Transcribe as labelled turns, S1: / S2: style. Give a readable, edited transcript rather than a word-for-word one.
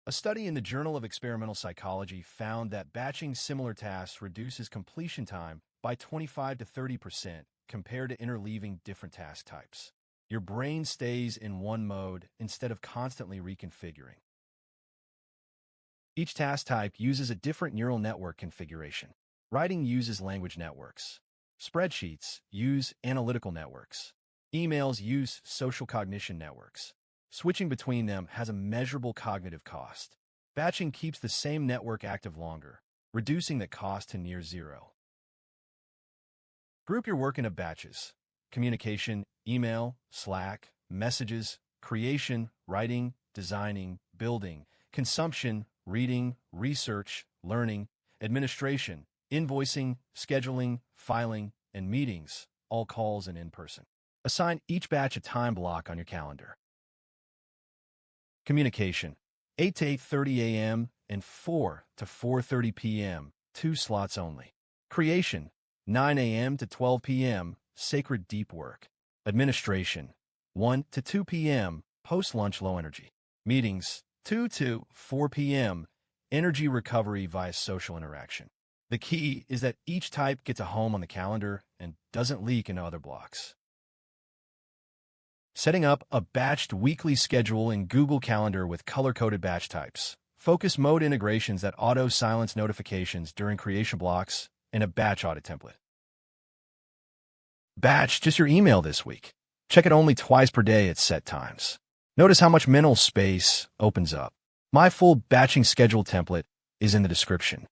S1: A study in the Journal of Experimental Psychology found that batching similar tasks reduces completion time by 25 to 30% compared to interleaving different task types. Your brain stays in one mode instead of constantly reconfiguring. Each task type uses a different neural network configuration. Writing uses language networks. Spreadsheets use analytical networks. Emails use social cognition networks. Switching between them has a measurable cognitive cost. Batching keeps the same network active longer, reducing the cost to near zero. Group your work into batches: communication, email, Slack, messages, creation, writing, designing, building, consumption, reading, research, learning, administration, invoicing, scheduling, filing, and meetings, all calls and in-person. Assign each batch a time block on your calendar. Communication: 8 to 8:30 a.m. and 4 to 4:30 p.m., 2 slots only. Creation: 9 a.m. to 12 p.m., sacred deep work. Administration: 1 to 2 p.m., post-lunch low energy. Meetings: 2 to 4 p.m., energy recovery via social interaction. The key is that each type gets a home on the calendar and doesn't leak into other blocks. Setting up a batched weekly schedule in Google Calendar with color-coded batch types. Focus mode integrations that auto-silence notifications during creation blocks, and a batch audit template. Batch just your email this week. Check it only twice per day at set times. Notice how much mental space opens up. My full batching schedule template is in the description.